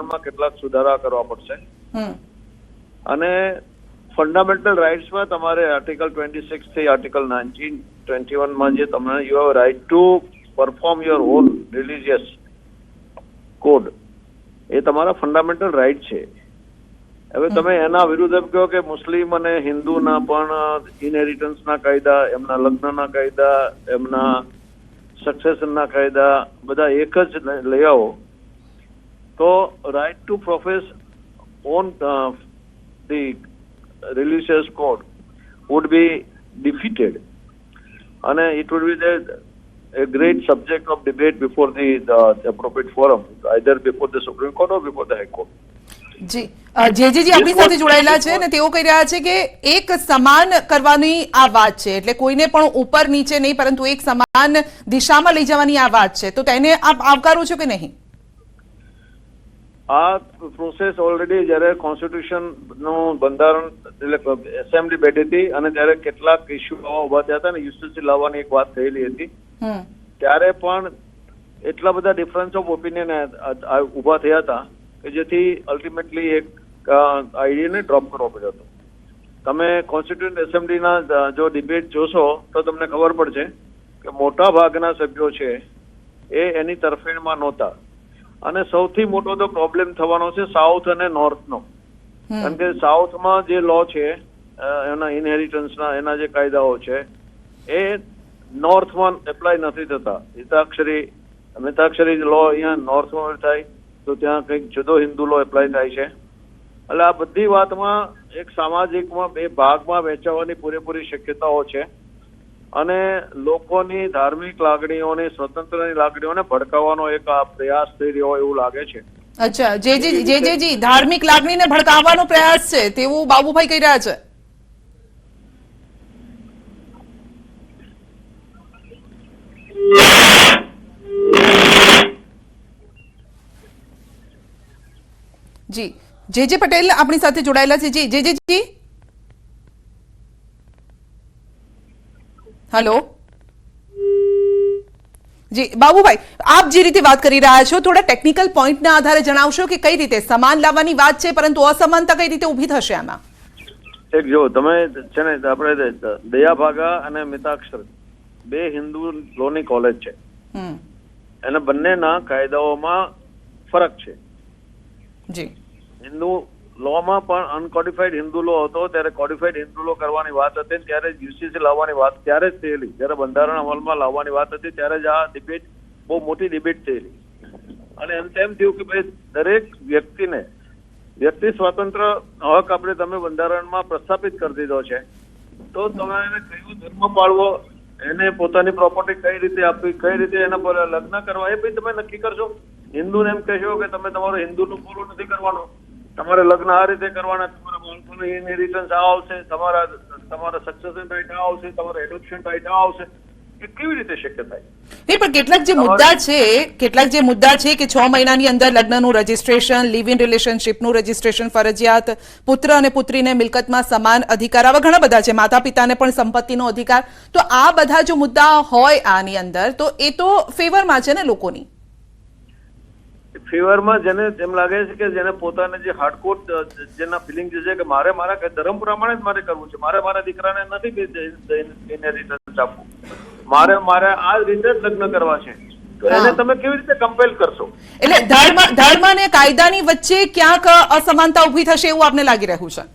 બંધારણમાં કેટલાક સુધારા કરવા પડશે અને ફંડામેન્ટલ રાઇટ્સમાં તમારે આર્ટિકલ 26 થી આર્ટિકલ 1921માં જે તમને you have right to perform your own religious code એ તમારા ફંડામેન્ટલ રાઇટ છે. હવે તમે એના વિરુદ્ધ એમ કહો કે મુસ્લિમ અને હિન્દુના પણ ઇનહેરિટન્સના કાયદા, એમના લગ્નના કાયદા, એમના સક્સેશનના કાયદા બધા એક જ લઈ આવો તો right to profess own the religious code would be defeated and it would be a great subject of debate before the appropriate forum, either before the Supreme Court or before the High Court. જી જેજી આપણી સાથે જોડાયેલા છે અને તેઓ કહી રહ્યા છે કે એક સમાન કરવાની આ વાત છે, એટલે કોઈને પણ ઉપર નીચે નહીં પરંતુ એક સમાન દિશામાં લઈ જવાની આ વાત છે, તો તેને આપ આવકારો છો કે નહીં? આ પ્રોસેસ ઓલરેડી જ્યારે કોન્સ્ટિટ્યુશન નું બંધારણ એટલે એસેમ્બલી બેઠી હતી અને ત્યારે કેટલાક ઇસ્યુ ઉભા થયા હતા ને યુસીસી લાવવાની એક વાત થયેલી હતી, ત્યારે પણ એટલા બધા ડિફરન્સ ઓફ ઓપિનિયન ઉભા થયા હતા કે જેથી અલ્ટિમેટલી એક આઈડિયાને ડ્રોપ કરવો પડ્યો હતો. તમે કોન્સ્ટિટ્યુન્ટ એસેમ્બલીના જો ડિબેટ જોશો તો તમને ખબર પડશે કે મોટા ભાગના સભ્યો છે એ એની તરફેણમાં નહોતા અને સૌથી મોટો તો પ્રોબ્લેમ થવાનો છે સાઉથ અને નોર્થનો, કારણ કે સાઉથમાં જે લો છે એના ઇનહેરિટન્સના એના જે કાયદાઓ છે એ નોર્થમાં એપ્લાય નથી થતા. મિતાક્ષરી લો અહીંયા નોર્થમાં થાય તો ત્યાં કંઈક જુદો હિન્દુ લો એપ્લાય થાય છે. એટલે આ બધી વાતમાં એક સામાજિકમાં બે ભાગમાં વહેંચાવાની પૂરેપૂરી શક્યતાઓ છે અને લોકોની ધાર્મિક લાગણીઓને, સ્વતંત્રની લાગણીઓને ભડકાવવાનો એક આ પ્રયાસ થઈ રહ્યો હોય એવું લાગે છે. અચ્છા, જે ધાર્મિક લાગણીને ભડકાવવાનો પ્રયાસ છે તેવું બાબુભાઈ કહી રહ્યા છે. જી જે પટેલ આપણી સાથે જોડાયેલા છે. જી જે હેલો જી બાબુભાઈ, આપ જે રીતે વાત કરી રહ્યા છો થોડા ટેકનિકલ પોઈન્ટના આધારે જણાવશો કે કઈ રીતે સમાન લાવવાની વાત છે પરંતુ અસમાનતા કઈ રીતે ઊભી થશે આમાં? એક જો તમે છે ને આપણે દયાભાગા અને મિતાક્ષર બે હિન્દુ લોની કોલેજ છે અને બંનેના કાયદાઓમાં ફરક છે. જી હિન્દુ લોમાં પણ અનકોડિફાઈડ હિન્દુ લો હતો, ત્યારે કોડિફાઈડ હિન્દુ લો કરવાની વાત હતી ત્યારે યુસીસી લાવવાની વાત ત્યારે જ થયેલી, જ્યારે બંધારણ અમલમાં લાવવાની વાત હતી ત્યારે જ આ ડિબેટ બહુ મોટી ડિબેટ થયેલી અને એમ તેમ થયું કે ભાઈ દરેક વ્યક્તિને વ્યક્તિ સ્વાતંત્ર્ય હક આપણે તમે બંધારણમાં પ્રસ્થાપિત કરી દીધો છે તો તમે એને કયો ધર્મ પાળવો, એને પોતાની પ્રોપર્ટી કઈ રીતે આપવી, કઈ રીતે એના પર લગ્ન કરવા એ ભાઈ તમે નક્કી કરશો. હિન્દુને એમ કહેશો કે તમે તમારો હિન્દુનું ફોલો નથી કરવાનો, તમારે લગ્ન આ રીતે કરવાના, તમારા બાળકોનું ઇનહેરિટન્સ આ આવશે, તમારા સક્સેશન રાઇટ આ આવશે, તમારા એડોપ્શન રાઇટ આ આવશે, એ કેવી રીતે શક્ય થાય? નહીં, પણ કેટલાક જે મુદ્દા છે કે 6 મહિનાની અંદર લગ્નનું રજીસ્ટ્રેશન, લિવ ઇન રિલેશનશીપનું રજીસ્ટ્રેશન ફરજિયાત, પુત્ર અને પુત્રીને મિલકતમાં સમાન અધિકાર, આવા ઘણા બધા છે, માતા પિતાને પણ સંપત્તિનો અધિકાર, તો આ બધા જો મુદ્દા હોય આની અંદર તો એ તો ફેવરમાં છે ને લોકોની. ફેવરમાં જેને એમ લાગે છે કે જેને પોતાને જે હાર્ડકોર જેના ફિલિંગ છે કે મારે મારા ધર્મ પ્રમાણે જ મારે કરવું છે, મારે મારા દીકરાને નથી ઇનહેરિટન્સ આપવું, મારે આ રીતે જ લગ્ન કરવા છે, તો એને તમે કેવી રીતે કમ્પેલ કરશો? એટલે ધર્મ અને કાયદાની વચ્ચે ક્યાંક અસમાનતા ઉભી થશે એવું આપને લાગી રહ્યું છે?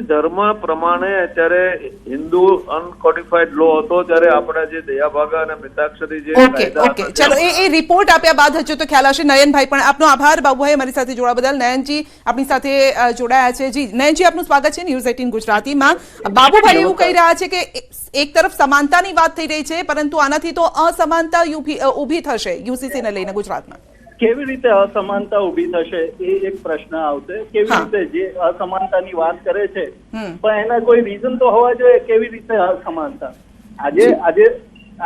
ધર્મ પ્રમાણે અત્યારે હિન્દુ અનકોડિફાઈડ લો હતો ત્યારે આપણે જે દયાભાગા અને મિતાક્ષરી જે ઓકે ચલો એ રિપોર્ટ આપ્યા બાદ હજુ તો ખ્યાલ આવશે. નયનભાઈ પણ આપનો આભાર બાબુભાઈ અમારી સાથે જોડાવા બદલ. નયનજી આપણી સાથે જોડાયા છે. જી નયનજી, આપનું સ્વાગત છે ન્યૂઝ 18 ગુજરાતીમાં. બાબુભાઈ એવું કહી રહ્યા છે કે એક તરફ સમાનતાની વાત થઈ રહી છે પરંતુ આનાથી તો અસમાનતા ઊભી થશે યુસીસીને લઈને ગુજરાતમાં. કેવી રીતે અસમાનતા ઊભી થશે એ એક પ્રશ્ન આવશે. કેવી રીતે જે અસમાનતાની વાત કરે છે પણ એના કોઈ રીઝન તો હોવા જોઈએ. કેવી રીતે અસમાનતા?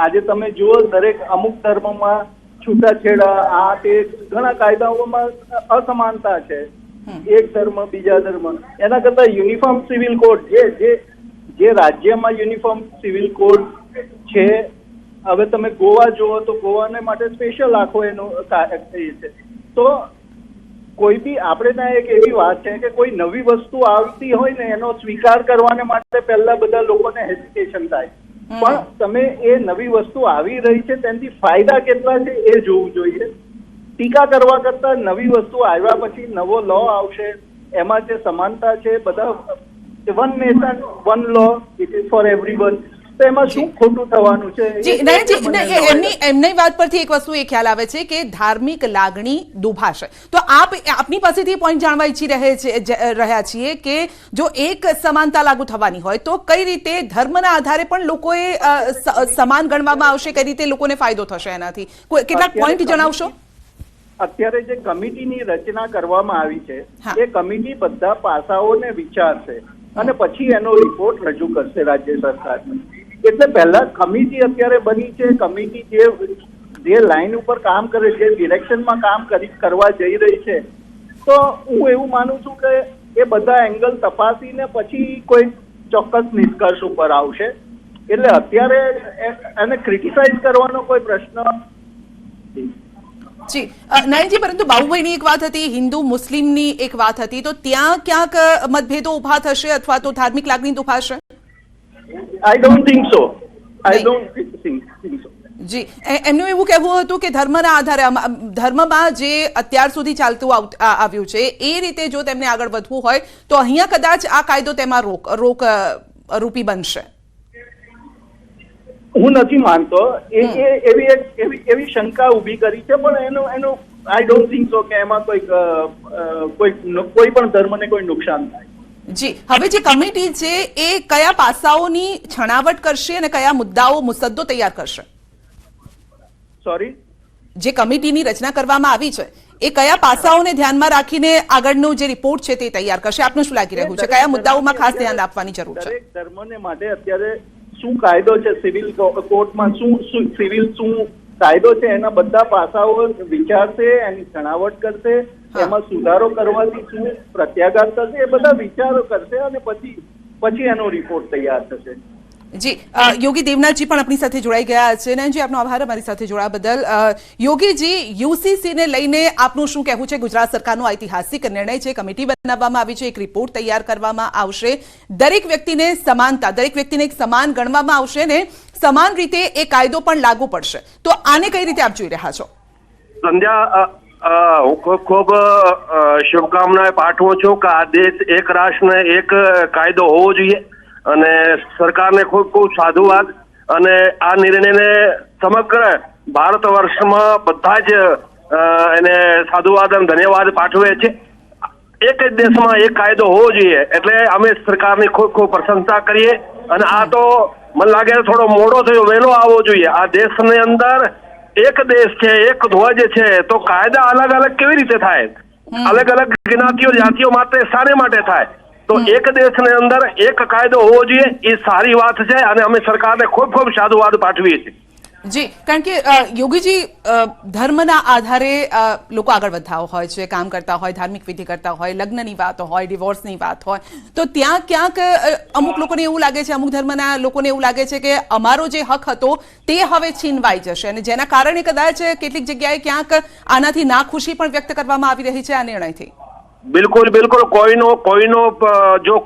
આજે તમે જુઓ દરેક અમુક ધર્મમાં છૂટાછેડા આ તે ઘણા કાયદાઓમાં અસમાનતા છે. એક ધર્મ બીજા ધર્મ એના કરતા યુનિફોર્મ સિવિલ કોડ જે રાજ્યમાં યુનિફોર્મ સિવિલ કોડ છે. હવે તમે ગોવા જુઓ તો ગોવાને માટે સ્પેશિયલ આખો એનો છે. તો કોઈ બી આપણે ત્યાં એક એવી વાત છે કે કોઈ નવી વસ્તુ આવતી હોય ને એનો સ્વીકાર કરવાને માટે પહેલા બધા લોકોને હેસિટેશન થાય, પણ તમે એ નવી વસ્તુ આવી રહી છે તેનાથી ફાયદા કેટલા છે એ જોવું જોઈએ. ટીકા કરવા કરતા નવી વસ્તુ આવ્યા પછી નવો લો આવશે, એમાં જે સમાનતા છે, બધા one nation one law, it is for everyone, તો એમાં શું ખોટું થવાનું છે? એમની વાત પરથી એક વસ્તુ એ ખ્યાલ આવે છે કે ધાર્મિક લાગણી દુભાશે. તો આપની પાસેથી પોઈન્ટ જાણવા ઈચ્છી રહ્યા છીએ કે જો એક સમાનતા લાગુ થવાની હોય તો કઈ રીતે ધર્મના આધારે પણ લોકોએ સમાન ગણવામાં આવશે, કઈ રીતે લોકોને ફાયદો થશે એનાથી? કેટલાક પોઈન્ટ જણાવશો. અત્યારે જે કમિટીની રચના કરવામાં આવી છે એ કમિટી બધા પાસાઓને વિચારશે અને પછી એનો રિપોર્ટ રજૂ કરશે રાજ્ય સરકારને. એટલે પહેલા કમિટી અત્યારે બની છે, કમિટી જે લાઈન ઉપર કામ કરે છે, ડિરેક્શનમાં કામ કરવા જઈ રહી છે, તો હું એવું માનું છું કે એ બધા એંગલ તપાસીને પછી કોઈ ચોક્કસ નિષ્કર્ષ ઉપર આવશે. એટલે અત્યારે એને ક્રિટિસાઇઝ કરવાનો કોઈ પ્રશ્ન નથી. જી નયનજી, પરંતુ બાબુભાઈની એક વાત હતી, હિન્દુ મુસ્લિમની એક વાત હતી, તો ત્યાં ક્યાંક મતભેદો ઉભા થશે અથવા તો ધાર્મિક લાગણી દુભાશે? I don't think so. I don't think so. જી, એમનું એવું કહેવું હતું કે ધર્મના આધારે, ધર્મમાં જે અત્યાર સુધી ચાલતું આવ્યું છે એ રીતે જો તેમને આગળ વધવું હોય તો અહીંયા કદાચ આ કાયદો તેમાં રોક રૂપી બનશે. હું નથી માનતો. એવી શંકા ઉભી કરી છે, પણ એનું આઈ ડોન્ટ થિંક સો કે એમાં કોઈ પણ ધર્મને કોઈ નુકસાન થાય. જી, હવે જે કમિટી છે એ કયા પાસાઓની છણાવટ કરશે અને કયા મુદ્દાઓ મુસદ્દો તૈયાર કરશે? સોરી, જે કમિટીની રચના કરવામાં આવી છે એ કયા પાસાઓને ધ્યાનમાં રાખીને આગળનો જે રિપોર્ટ છે તે તૈયાર કરશે? આપને શું લાગી રહ્યું છે, કયા મુદ્દાઓમાં ખાસ ધ્યાન આપવાની જરૂર છે? દરેક ધર્મને માટે અત્યારે શું કાયદો છે, સિવિલ કોર્ટમાં શું કાયદો છે, એના બધા પાસાઓ વિચારશે, એની છણાવટ કરશે, એમાં સુધારો કરવાથી શું પ્રત્યાઘાત થશે એ બધા વિચારો કરશે અને પછી એનો રિપોર્ટ તૈયાર થશે. જી, યોગી દેવનાથજી પણ આપણી સાથે જોડાઈ ગયા છે. નયનજી, આપનો આભાર અમારી સાથે જોડાવા બદલ. યોગીજી, યુસીસી ને લઈને આપનું શું કહેવું છે? ગુજરાત સરકારનો ઐતિહાસિક નિર્ણય છે, કમિટી બનાવવામાં આવી છે, એક રિપોર્ટ તૈયાર કરવામાં આવશે, દરેક વ્યક્તિને સમાનતા, દરેક વ્યક્તિને એક સમાન ગણવામાં આવશે ને સમાન રીતે એ કાયદો પણ લાગુ પડશે, તો આને કઈ રીતે આપ જોઈ રહ્યા છો? સંધ્યા, હું ખૂબ શુભકામનાએ પાઠવું છું કે આ દેશ એક રાષ્ટ્ર ને એક કાયદો હોવો જોઈએ અને સરકારને ખૂબ સાધુવાદ. અને આ નિર્ણયને સમગ્ર ભારત વર્ષમાં બધા જ એને સાધુવાદ અને ધન્યવાદ પાઠવે છે. એક જ દેશમાં એક કાયદો હોવો જોઈએ એટલે અમે સરકારની ખૂબ પ્રશંસા કરીએ. અને આ તો મને લાગે થોડો મોડો થયો, વહેલો આવવો જોઈએ. આ દેશની અંદર એક દેશ છે, એક ધ્વજ છે, તો કાયદા અલગ અલગ કેવી રીતે થાય? અલગ અલગ જ્ઞાતિઓ જાતિઓ માટે શાને માટે થાય? તો એક દેશની અંદર એક કાયદો હોવો જોઈએ, એ સારી વાત છે અને અમે સરકારને ખૂબ સાધુવાદ પાઠવીએ છીએ. જી, કારણ કે યોગીજી, ધર્મના આધારે લોકો આગળ વધતા હોય છે, કામ કરતા હોય, ધાર્મિક વિધિ કરતા હોય, લગ્નની વાત હોય, ડિવોર્સની વાત હોય, તો ત્યાં ક્યાંક અમુક લોકોને એવું લાગે છે, અમુક ધર્મના લોકોને એવું લાગે છે કે અમારો જે હક હતો તે હવે છીનવાઈ જશે અને જેના કારણે કદાચ કેટલીક જગ્યાએ ક્યાંક આનાથી નાખુશી પણ વ્યક્ત કરવામાં આવી રહી છે આ નિર્ણયથી. બિલકુલ કોઈનો જો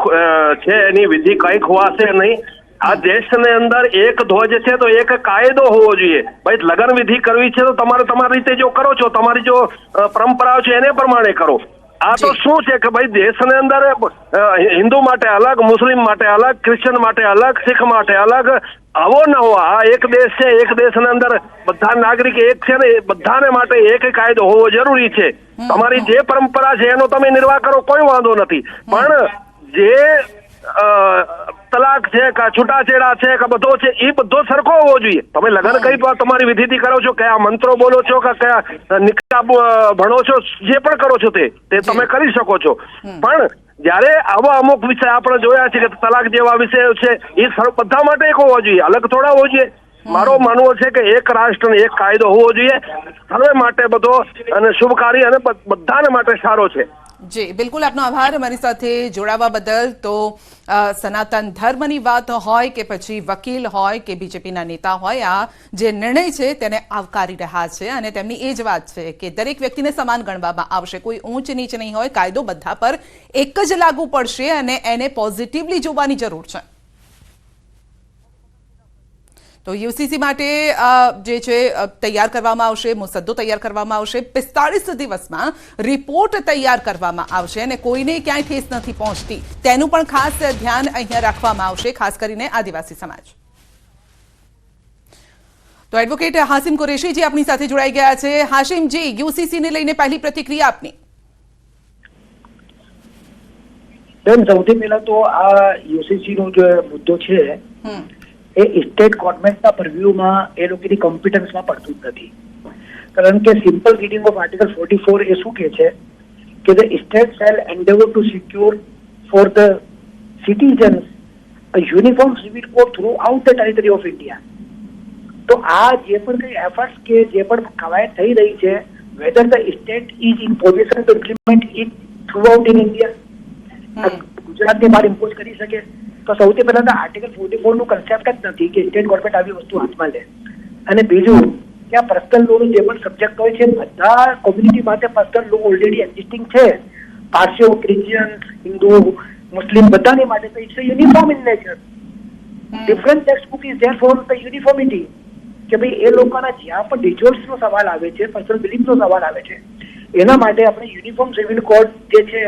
છે એની વિધિ કઈ ખોવાશે નહીં. આ દેશની અંદર એક ધ્વજ છે તો એક કાયદો હોવો જોઈએ. ભાઈ, લગ્ન વિધિ કરવી છે તો તમારે તમારી રીતે જો કરો છો, તમારી જો પરંપરાઓ છે એને પ્રમાણે કરો. આ તો શું છે કે ભાઈ દેશની અંદર હિન્દુ માટે અલગ, મુસ્લિમ માટે અલગ, ક્રિશ્ચન માટે અલગ, શીખ માટે અલગ, આવો ન હો. આ એક દેશ છે, એક દેશની અંદર બધા નાગરિક એક છે ને, બધાને માટે એક કાયદો હોવો જરૂરી છે. તમારી જે પરંપરા છે એનો તમે નિર્વાહ કરો, કોઈ વાંધો નથી, પણ જે તલાક છે કે છૂટાછેડા છે કે બધો છે એ બધો સરખો હોવો જોઈએ. તમે લગ્ન કઈ તમારી વિધિથી કરો છો, કયા મંત્રો બોલો છો કે કયા નિકાબ ભણો છો, જે પણ કરો છો તે તમે કરી શકો છો. પણ જયારે આવા અમુક વિષય આપણે જોયા છે કે તલાક જેવા વિષયો છે એ બધા માટે એક હોવો જોઈએ, અલગ થોડા હોવો જોઈએ. મારો માનવું છે કે એક રાષ્ટ્ર ને એક કાયદો હોવો જોઈએ, સર્વે માટે બધો અને શુભકારી અને બધાને માટે સારો છે. જી બિલકુલ, આપનો આભાર અમારી સાથે જોડાવા બદલ. તો સનાતન ધર્મની વાત હોય કે પછી વકીલ હોય કે બીજેપીના નેતા હોય, આ જે નિર્ણય છે તેને આવકારી રહ્યા છે અને તેમની એ જ વાત છે કે દરેક વ્યક્તિને સમાન ગણવામાં આવશે, કોઈ ઊંચ નીચ નહીં હોય, કાયદો બધા પર એક જ લાગુ પડશે અને એને પોઝિટિવલી જોવાની જરૂર છે. તો યુસીસી માટે જે છે તૈયાર કરવામાં આવશે, મુસદ્દો તૈયાર કરવામાં આવશે, 45 દિવસમાં રિપોર્ટ તૈયાર કરવામાં આવશે અને કોઈને ક્યાંય ઠેસ નથી પહોંચતી તેનું પણ ખાસ ધ્યાન અહીંયા રાખવામાં આવશે, ખાસ કરીને આદિવાસી સમાજ. તો એડવોકેટ હાશિમ કુરેશીજી આપણી સાથે જોડાઈ ગયા છે. હાશિમજી, યુસીસીને લઈને પહેલી પ્રતિક્રિયા આપની. બેન, સૌથી પહેલા તો આ યુસીસી નો જે મુદ્દો છે એ સ્ટેટ ગવર્મેન્ટના પરવ્યુમાં એ લોકોની કોમ્પિટન્સમાં પડતું જ નથી. કારણ કે સિમ્પલ રીડિંગ ઓફ આર્ટિકલ 44 એ શું કહે છે કે the state shall endeavour to secure for the citizens a uniform civil code throughout the territory of India. તો આ જે પણ કઈ એફર્ટ્સ કે જે પણ કવાયત થઈ રહી છે, whether the state is in position to implement it throughout in India, ગુજરાતની બહાર ઇમ્પોઝ કરી શકે. તો સૌથી પહેલા તો આર્ટિકલ 44 નું કન્સેપ્ટ જ નથી કે સ્ટેટ ગવર્મેન્ટ આવી વસ્તુ હાથમાં લે. અને બીજું કે આ પર્સનલ લો નું જે પણ સબ્જેક્ટ હોય છે, બધા કોમ્યુનિટી માટે પર્સનલ લો ઓલરેડી એક્ઝિસ્ટિંગ છે. પારસીઓ, ક્રિશ્ચિયન, હિન્દુ, મુસ્લિમ બધાની માટે તો it's uniform in nature. Different text book is there for the uniformity. કે ભાઈ એ લોકોના જ્યાં પણ રિચ્યુઅલ્સ નો સવાલ આવે છે, પર્સનલ બિલીફ નો સવાલ આવે છે, એના માટે આપણે યુનિફોર્મ સિવિલ કોડ જે છે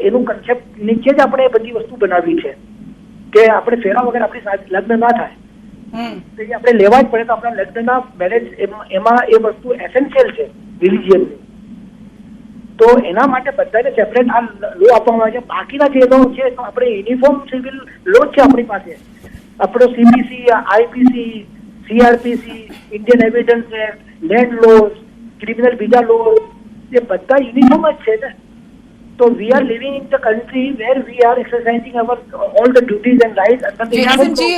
એનું કન્સેપ્ટ નીચે જ આપણે બધી વસ્તુ બનાવી છે કે આપણે ફેરા વગર આપણી લગ્ન ના થાય, તો એ આપણે લેવા જ પડે. તો આપણા લગ્નના મેરેજ એમાં એ વસ્તુ એસેન્શિયલ છે રિલિજિયનની. તો એના માટે બધાને સેપરેટ આ લો આપવામાં આવે છે. બાકીના જે લો છે તો આપણે યુનિફોર્મ સિવિલ લો છે આપણી પાસે. આપણો CPC, IPC, CrPC, Indian evidence act, land lose, criminal બીજા લો, એ બધા યુનિફોર્મ જ છે ને. So we are living in the country where we are exercising our all the duties and rights under the હાશિમજી,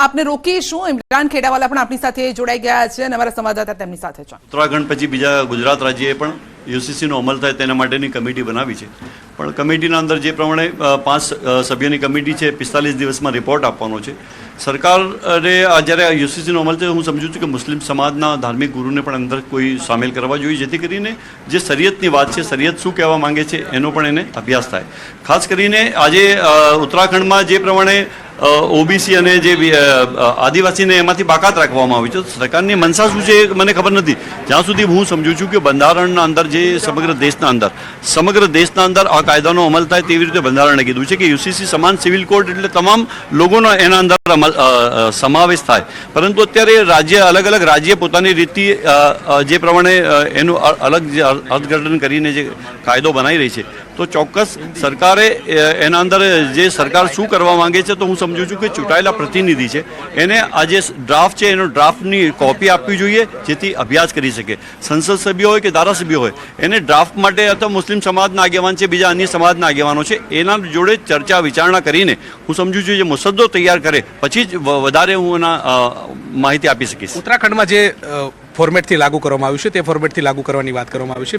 આપને રોકીશું. ઇમરાન ખેડાવાલા પણ આપણી સાથે જોડાઈ ગયા છે અને અમારા સંવાદદાતા તેમની સાથે છે. ઉત્તરાખંડ પછી બીજા ગુજરાત રાજ્યએ પણ યુસીસીનો અમલ થાય તેના માટેની કમિટી બનાવી છે. પણ કમિટીના અંદર જે પ્રમાણે 5 સભ્યોની કમિટી છે, 45 દિવસમાં રિપોર્ટ આપવાનો છે. સરકારે જ્યારે યુસીસીનો અમલ થયો, હું સમજુ છું કે મુસ્લિમ સમાજના ધાર્મિક ગુરુને પણ અંદર કોઈ સામેલ કરવા જોઈએ, જેથી કરીને જે શરિયતની વાત છે, શરિયત શું કહેવા માંગે છે એનો પણ એને અભ્યાસ થાય. ખાસ કરીને આજે ઉત્તરાખંડમાં જે પ્રમાણે ઓબીસી અને જે આદિવાસીને એમાંથી બાકાત રાખવામાં આવી છે, સરકારની મનસા શું છે એ મને ખબર નથી. જ્યાં સુધી હું સમજુ છું કે બંધારણના અંદર જે સમગ્ર દેશના અંદર આ કાયદાનો અમલ થાય તેવી રીતે બંધારણે કીધું છે કે યુસીસી સમાન સિવિલ કોડ એટલે તમામ લોકોનો એના અંદર સમાવેશ થાય. પરંતુ અત્યારે અલગ રાજ્ય પોતાની રીતથી જે પ્રમાણે એનું અલગ અર્થઘટન કરીને જે કાયદો બનાવી રહી છે, તો ચોક્કસ સરકારે એના અંદર જે સરકાર શું કરવા માંગે છે, તો હું સમજુ છું કે ચૂંટાયેલા પ્રતિનિધિ છે એને આ જે ડ્રાફ્ટ છે એનો ડ્રાફ્ટની કોપી આપવી જોઈએ, જેથી અભ્યાસ કરી શકે. સંસદ સભ્યો હોય કે ધારાસભ્યો હોય, એને ડ્રાફ્ટ માટે અથવા મુસ્લિમ સમાજના આગેવાન છે, બીજા અન્ય સમાજના આગેવાનો છે, એના જોડે ચર્ચા વિચારણા કરીને હું સમજુ છું જે મુસદ્દો તૈયાર કરે પછી જ વધારે હું એના માહિતી આપી શકીશ. ઉત્તરાખંડમાં જે ફોર્મેટથી લાગુ કરવામાં આવ્યું છે તે ફોર્મેટથી લાગુ કરવાની વાત કરવામાં આવી છે.